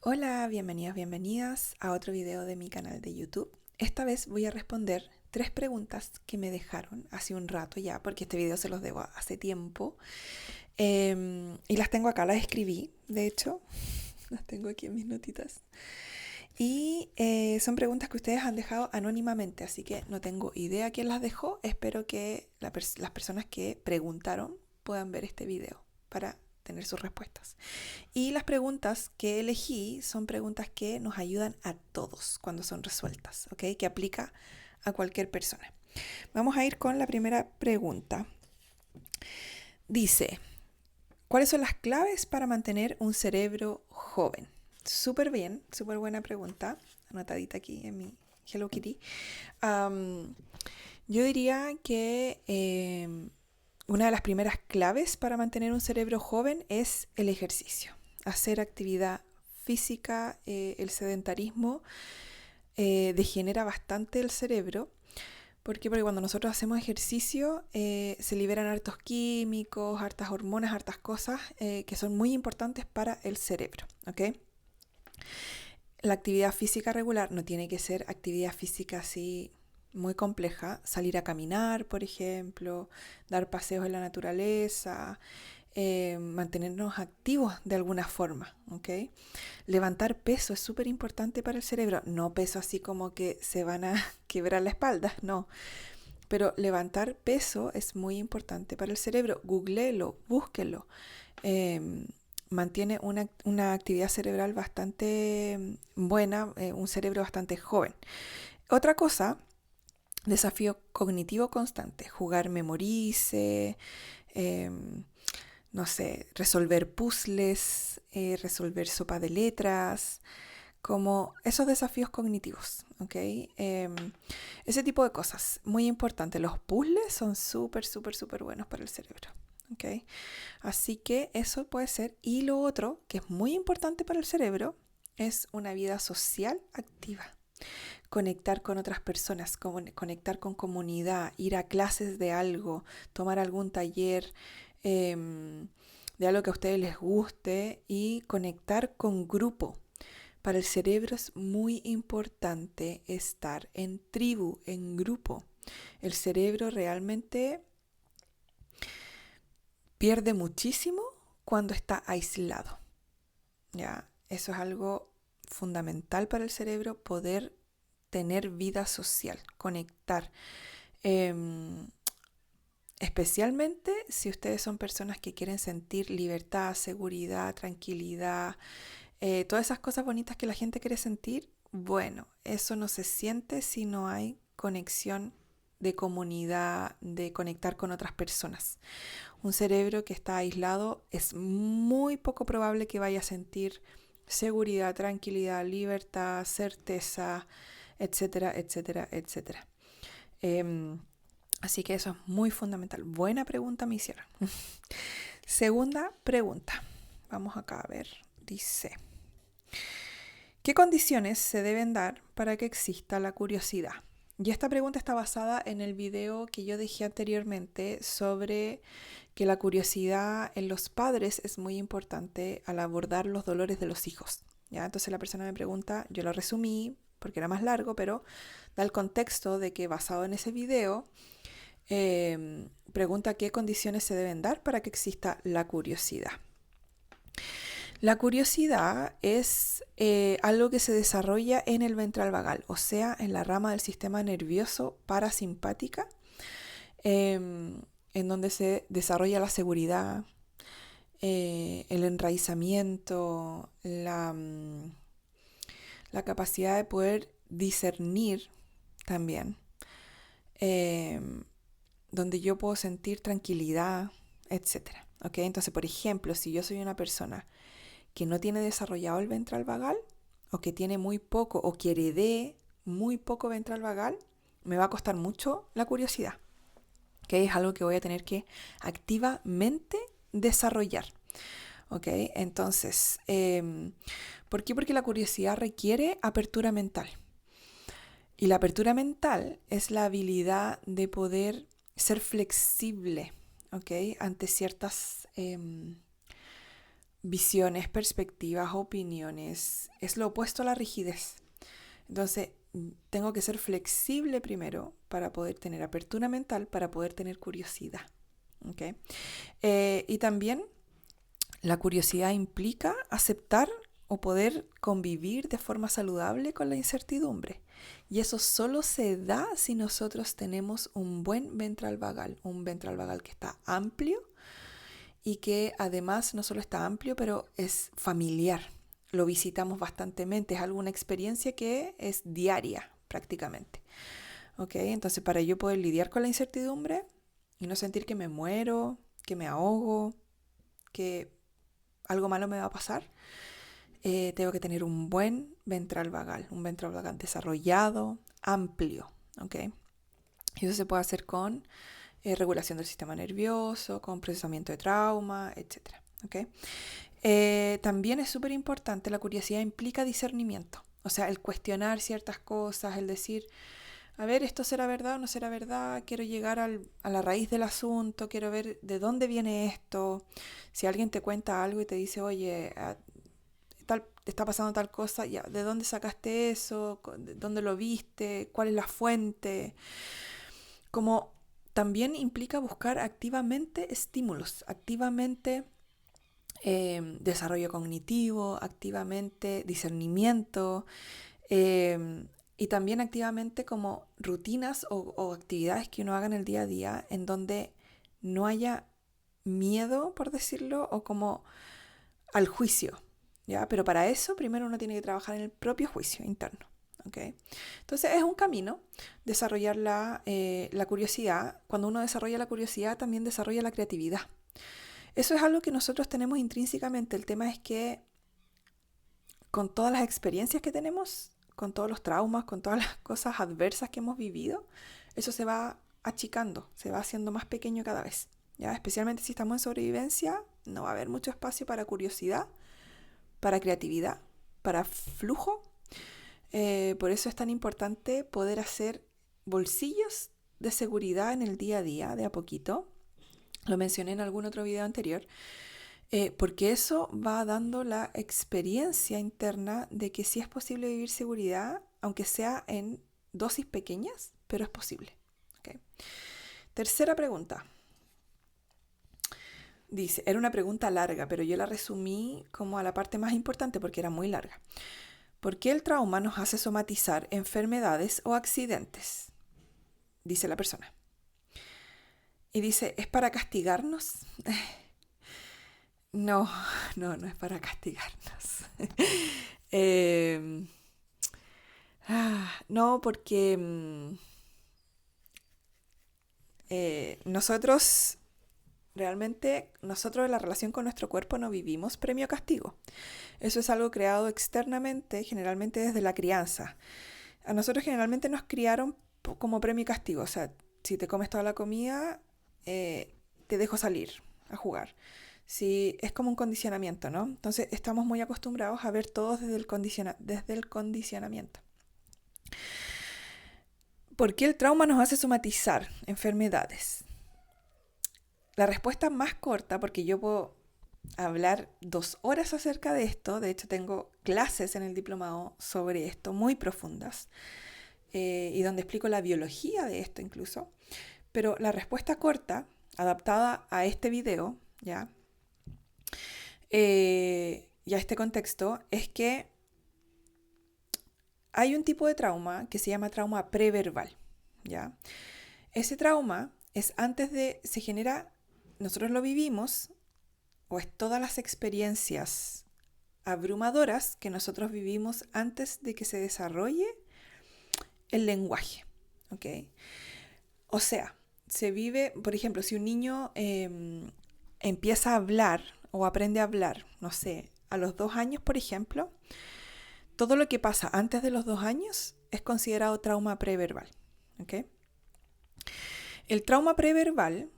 Hola, bienvenidos, bienvenidas a otro video de mi canal de YouTube. Esta vez voy a responder 3 preguntas que me dejaron hace un rato ya, porque este video se los debo hace tiempo. Y las tengo acá, las escribí, de hecho, las tengo aquí en mis notitas. Y son preguntas que ustedes han dejado anónimamente, así que no tengo idea quién las dejó. Espero que las personas que preguntaron puedan ver este video para tener sus respuestas. Y las preguntas que elegí son preguntas que nos ayudan a todos cuando son resueltas, ¿ok? Que aplica a cualquier persona. Vamos a ir con la primera pregunta. Dice, ¿cuáles son las claves para mantener un cerebro joven? Súper bien, súper buena pregunta, anotadita aquí en mi Hello Kitty. Yo diría que una de las primeras claves para mantener un cerebro joven es el ejercicio. Hacer actividad física, el sedentarismo degenera bastante el cerebro. ¿Por qué? Porque cuando nosotros hacemos ejercicio se liberan hartos químicos, hartas hormonas, hartas cosas que son muy importantes para el cerebro. ¿Ok? La actividad física regular no tiene que ser actividad física así muy compleja. Salir a caminar, por ejemplo, dar paseos en la naturaleza, mantenernos activos de alguna forma, ¿ok? Levantar peso es súper importante para el cerebro. No peso así como que se van a quebrar la espalda, no. Pero levantar peso es muy importante para el cerebro. Googleelo, búsquelo. Eh, Mantiene una actividad cerebral bastante buena, un cerebro bastante joven. Otra cosa, desafío cognitivo constante. Jugar memorice, eh, no sé, resolver puzzles, resolver sopa de letras, como esos desafíos cognitivos, ¿ok? Ese tipo de cosas, muy importante. Los puzzles son súper, súper, súper buenos para el cerebro, ¿ok? Así que eso puede ser. Y lo otro, que es muy importante para el cerebro, es una vida social activa. Conectar con otras personas, conectar con comunidad, ir a clases de algo, tomar algún taller de algo que a ustedes les guste y conectar con grupo. Para el cerebro es muy importante estar en tribu, en grupo. El cerebro realmente pierde muchísimo cuando está aislado. ¿Ya? Eso es algo fundamental para el cerebro, poder tener vida social, conectar. Eh, Especialmente si ustedes son personas que quieren sentir libertad, seguridad, tranquilidad, todas esas cosas bonitas que la gente quiere sentir. Bueno, eso no se siente si no hay conexión de comunidad, de conectar con otras personas. Un cerebro que está aislado es muy poco probable que vaya a sentir seguridad, tranquilidad, libertad, certeza, etcétera, etcétera, etcétera. Así que eso es muy fundamental. Buena pregunta me hicieron. Segunda pregunta. Vamos acá a ver. Dice, ¿qué condiciones se deben dar para que exista la curiosidad? Y esta pregunta está basada en el video que yo dejé anteriormente sobre que la curiosidad en los padres es muy importante al abordar los dolores de los hijos. ¿Ya? Entonces la persona me pregunta, yo lo resumí porque era más largo, pero da el contexto de que basado en ese video, pregunta qué condiciones se deben dar para que exista la curiosidad. La curiosidad es algo que se desarrolla en el ventral vagal, o sea, en la rama del sistema nervioso parasimpática, en donde se desarrolla la seguridad, el enraizamiento, la capacidad de poder discernir también, eh, donde yo puedo sentir tranquilidad, etcétera. ¿Ok? Entonces, por ejemplo, si yo soy una persona que no tiene desarrollado el ventral vagal, o que tiene muy poco, o que heredé muy poco ventral vagal, me va a costar mucho la curiosidad, que es algo que voy a tener que activamente desarrollar. ¿Ok? Entonces, ¿por qué? Porque la curiosidad requiere apertura mental. Y la apertura mental es la habilidad de poder ser flexible, ¿ok? Ante ciertas visiones, perspectivas, opiniones. Es lo opuesto a la rigidez. Entonces, tengo que ser flexible primero para poder tener apertura mental, para poder tener curiosidad. ¿Okay? Y también la curiosidad implica aceptar o poder convivir de forma saludable con la incertidumbre. Y eso solo se da si nosotros tenemos un buen ventral vagal, un ventral vagal que está amplio y que además no solo está amplio, pero es familiar. Lo visitamos bastantemente, es alguna experiencia que es diaria prácticamente. ¿Okay? Entonces, para yo poder lidiar con la incertidumbre y no sentir que me muero, que me ahogo, que algo malo me va a pasar, tengo que tener un buen ventral vagal desarrollado, amplio. ¿Okay? Y eso se puede hacer con regulación del sistema nervioso, con procesamiento de trauma, etc. ¿Okay? También es súper importante, la curiosidad implica discernimiento. O sea, el cuestionar ciertas cosas, el decir, a ver, ¿esto será verdad o no será verdad? Quiero llegar a la raíz del asunto, quiero ver de dónde viene esto. Si alguien te cuenta algo y te dice, oye, está pasando tal cosa, ya, ¿de dónde sacaste eso? ¿De dónde lo viste? ¿Cuál es la fuente? Como también implica buscar activamente estímulos, activamente desarrollo cognitivo, activamente discernimiento, y también activamente como rutinas o actividades que uno haga en el día a día en donde no haya miedo, por decirlo, o como al juicio, ¿ya? Pero para eso primero uno tiene que trabajar en el propio juicio interno, ¿okay? Entonces es un camino desarrollar la curiosidad. Cuando uno desarrolla la curiosidad también desarrolla la creatividad. Eso es algo que nosotros tenemos intrínsecamente. El tema es que con todas las experiencias que tenemos, con todos los traumas, con todas las cosas adversas que hemos vivido, eso se va achicando, se va haciendo más pequeño cada vez. ¿Ya? Especialmente si estamos en sobrevivencia, no va a haber mucho espacio para curiosidad, para creatividad, para flujo. Por eso es tan importante poder hacer bolsillos de seguridad en el día a día, de a poquito. Lo mencioné en algún otro video anterior. Porque eso va dando la experiencia interna de que sí es posible vivir seguridad, aunque sea en dosis pequeñas, pero es posible. ¿Okay? Tercera pregunta. Dice, era una pregunta larga, pero yo la resumí como a la parte más importante porque era muy larga. ¿Por qué el trauma nos hace somatizar enfermedades o accidentes? Dice la persona. Y dice, ¿es para castigarnos? No, no es para castigarnos. Eh, no, porque nosotros en la relación con nuestro cuerpo no vivimos premio-castigo. Eso es algo creado externamente, generalmente desde la crianza. A nosotros generalmente nos criaron como premio y castigo. O sea, si te comes toda la comida, te dejo salir a jugar. Sí, es como un condicionamiento, ¿no? Entonces estamos muy acostumbrados a ver todo desde el condicionamiento. ¿Por qué el trauma nos hace somatizar enfermedades? La respuesta más corta, porque yo puedo hablar 2 horas acerca de esto, de hecho tengo clases en el diplomado sobre esto muy profundas, y donde explico la biología de esto incluso, pero la respuesta corta, adaptada a este video, ¿ya? Y a este contexto, es que hay un tipo de trauma que se llama trauma preverbal, ¿ya? Ese trauma se genera, nosotros lo vivimos, o es todas las experiencias abrumadoras que nosotros vivimos antes de que se desarrolle el lenguaje, ¿ok? O sea, se vive, por ejemplo, si un niño empieza a hablar o aprende a hablar, no sé, a los 2 años, por ejemplo, todo lo que pasa antes de los 2 años es considerado trauma preverbal, ¿ok? El trauma preverbal,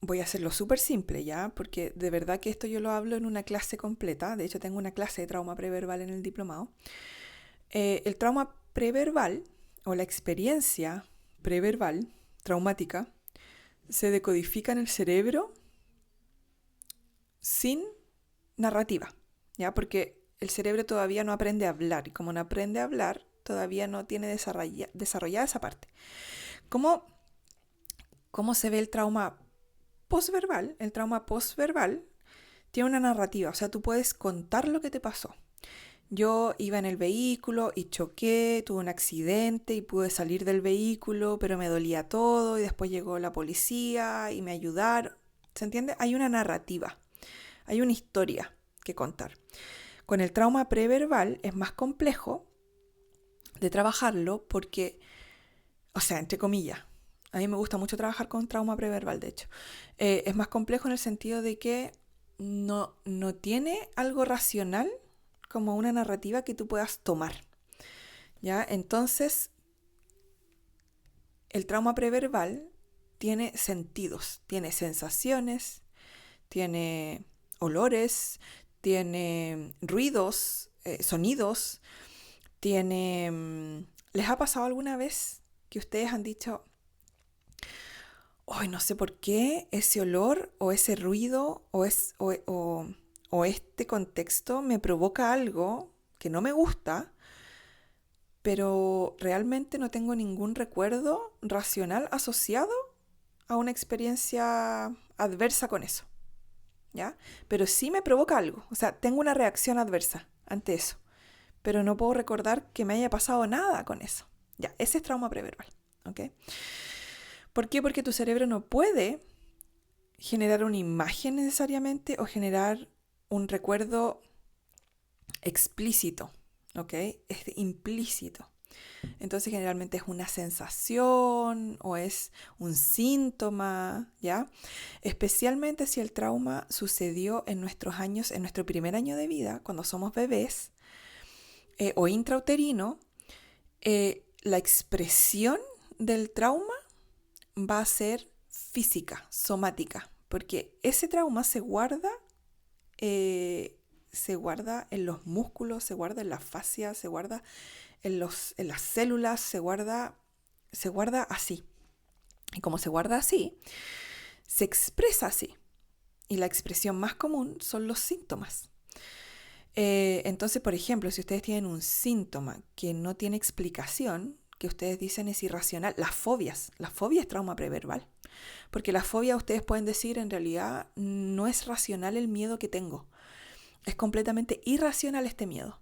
voy a hacerlo súper simple ya, porque de verdad que esto yo lo hablo en una clase completa, de hecho tengo una clase de trauma preverbal en el diplomado. El trauma preverbal o la experiencia preverbal traumática se decodifica en el cerebro sin narrativa, ¿ya? Porque el cerebro todavía no aprende a hablar y como no aprende a hablar, todavía no tiene desarrollada esa parte. ¿Cómo se ve el trauma postverbal? El trauma postverbal tiene una narrativa, o sea, tú puedes contar lo que te pasó. Yo iba en el vehículo y choqué, tuve un accidente y pude salir del vehículo, pero me dolía todo y después llegó la policía y me ayudaron. ¿Se entiende? Hay una narrativa, hay una historia que contar. Con el trauma preverbal es más complejo de trabajarlo porque, o sea, entre comillas, a mí me gusta mucho trabajar con trauma preverbal, de hecho. Es más complejo en el sentido de que no tiene algo racional como una narrativa que tú puedas tomar, ¿ya? Entonces, el trauma preverbal tiene sentidos, tiene sensaciones, tiene olores, tiene ruidos, sonidos, tiene... ¿Les ha pasado alguna vez que ustedes han dicho, ay, no sé por qué ese olor o ese ruido o este contexto me provoca algo que no me gusta, pero realmente no tengo ningún recuerdo racional asociado a una experiencia adversa con eso, ¿ya? Pero sí me provoca algo, o sea, tengo una reacción adversa ante eso, pero no puedo recordar que me haya pasado nada con eso. Ya, ese es trauma preverbal, ¿ok? ¿Por qué? Porque tu cerebro no puede generar una imagen necesariamente o generar un recuerdo explícito, ¿ok? Es implícito. Entonces generalmente es una sensación o es un síntoma, ¿ya? Especialmente si el trauma sucedió en nuestros años, en nuestro primer año de vida, cuando somos bebés o intrauterino, la expresión del trauma va a ser física, somática, porque ese trauma se guarda en los músculos, se guarda en la fascia, se guarda en las células, se guarda así. Y como se guarda así, se expresa así. Y la expresión más común son los síntomas. Entonces, por ejemplo, si ustedes tienen un síntoma que no tiene explicación, que ustedes dicen es irracional, la fobia es trauma preverbal. Porque la fobia ustedes pueden decir en realidad no es racional el miedo que tengo. Es completamente irracional este miedo.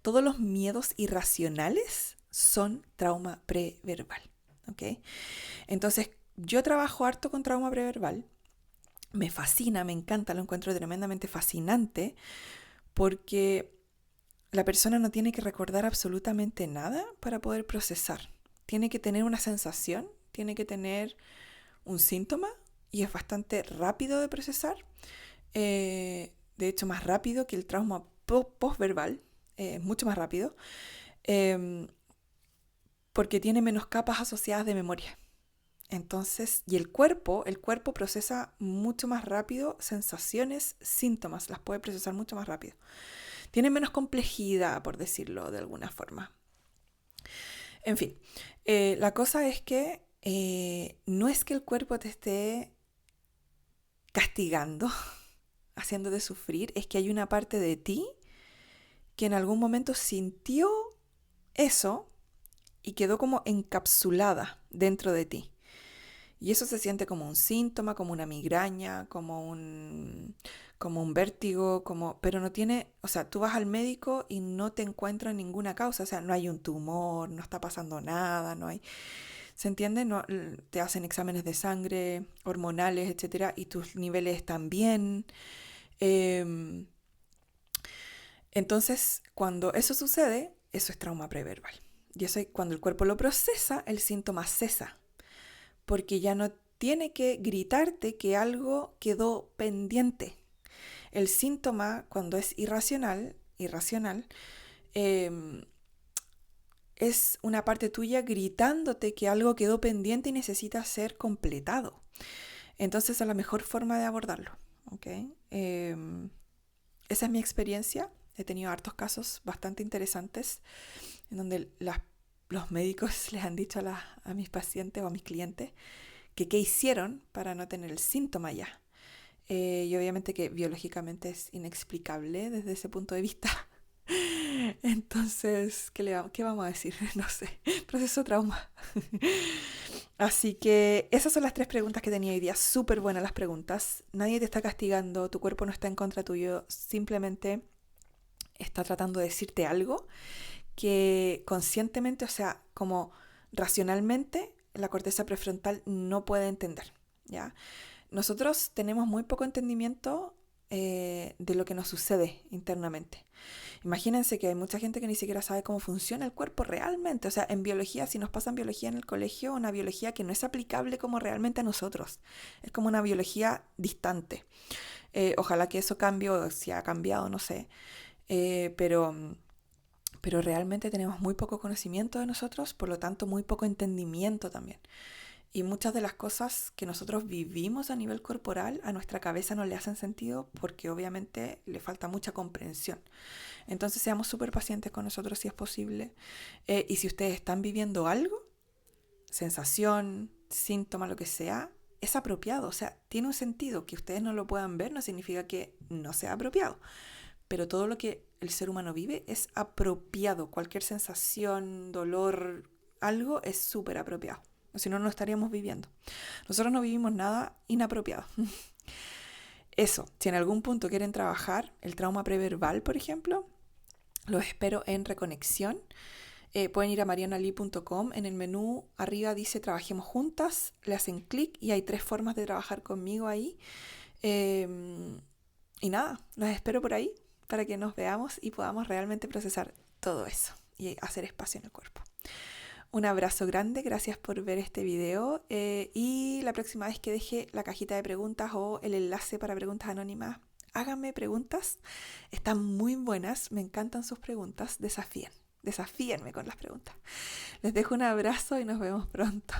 Todos los miedos irracionales son trauma preverbal, ¿ok? Entonces, yo trabajo harto con trauma preverbal. Me fascina, me encanta, lo encuentro tremendamente fascinante porque la persona no tiene que recordar absolutamente nada para poder procesar. Tiene que tener una sensación, tiene que tener un síntoma y es bastante rápido de procesar. De hecho, más rápido que el trauma postverbal, mucho más rápido, porque tiene menos capas asociadas de memoria. Entonces, y el cuerpo procesa mucho más rápido sensaciones, síntomas, las puede procesar mucho más rápido. Tiene menos complejidad, por decirlo de alguna forma. En fin, la cosa es que no es que el cuerpo te esté castigando, haciéndote sufrir, es que hay una parte de ti que en algún momento sintió eso y quedó como encapsulada dentro de ti. Y eso se siente como un síntoma, como una migraña, como un vértigo, pero no tiene, o sea, tú vas al médico y no te encuentran ninguna causa, o sea, no hay un tumor, no está pasando nada, no hay, ¿se entiende? No, te hacen exámenes de sangre, hormonales, etcétera, y tus niveles están bien. Entonces, cuando eso sucede, eso es trauma preverbal. Y eso, cuando el cuerpo lo procesa, el síntoma cesa, porque ya no tiene que gritarte que algo quedó pendiente. El síntoma, cuando es irracional, es una parte tuya gritándote que algo quedó pendiente y necesita ser completado. Entonces, es la mejor forma de abordarlo, ¿ok? Esa es mi experiencia. He tenido hartos casos bastante interesantes en donde los médicos les han dicho a mis pacientes o a mis clientes que qué hicieron para no tener el síntoma ya. y obviamente que biológicamente es inexplicable desde ese punto de vista. Entonces, ¿qué vamos a decir? No sé, proceso trauma. Así que esas son las 3 preguntas que tenía hoy día. Súper buenas las preguntas. Nadie te está castigando, tu cuerpo no está en contra tuyo, simplemente está tratando de decirte algo que conscientemente, o sea, como racionalmente, la corteza prefrontal no puede entender, ¿ya? Nosotros tenemos muy poco entendimiento de lo que nos sucede internamente. Imagínense que hay mucha gente que ni siquiera sabe cómo funciona el cuerpo realmente. O sea, en biología, si nos pasan biología en el colegio, una biología que no es aplicable como realmente a nosotros. Es como una biología distante. Ojalá que eso cambie, o si ha cambiado, no sé. Pero realmente tenemos muy poco conocimiento de nosotros, por lo tanto muy poco entendimiento también. Y muchas de las cosas que nosotros vivimos a nivel corporal a nuestra cabeza no le hacen sentido porque obviamente le falta mucha comprensión. Entonces seamos súper pacientes con nosotros si es posible. Y si ustedes están viviendo algo, sensación, síntoma, lo que sea, es apropiado. O sea, tiene un sentido. Que ustedes no lo puedan ver no significa que no sea apropiado. Pero todo lo que el ser humano vive es apropiado. Cualquier sensación, dolor, algo es súper apropiado. O si no, no estaríamos viviendo. Nosotros no vivimos nada inapropiado. Eso, si en algún punto quieren trabajar el trauma preverbal, por ejemplo, los espero en Reconexión. Pueden ir a marianali.com. En el menú arriba dice Trabajemos Juntas. Le hacen clic y hay 3 formas de trabajar conmigo ahí. Y nada, los espero por ahí para que nos veamos y podamos realmente procesar todo eso y hacer espacio en el cuerpo. Un abrazo grande, gracias por ver este video y la próxima vez que deje la cajita de preguntas o el enlace para preguntas anónimas, háganme preguntas, están muy buenas, me encantan sus preguntas, desafíenme con las preguntas. Les dejo un abrazo y nos vemos pronto.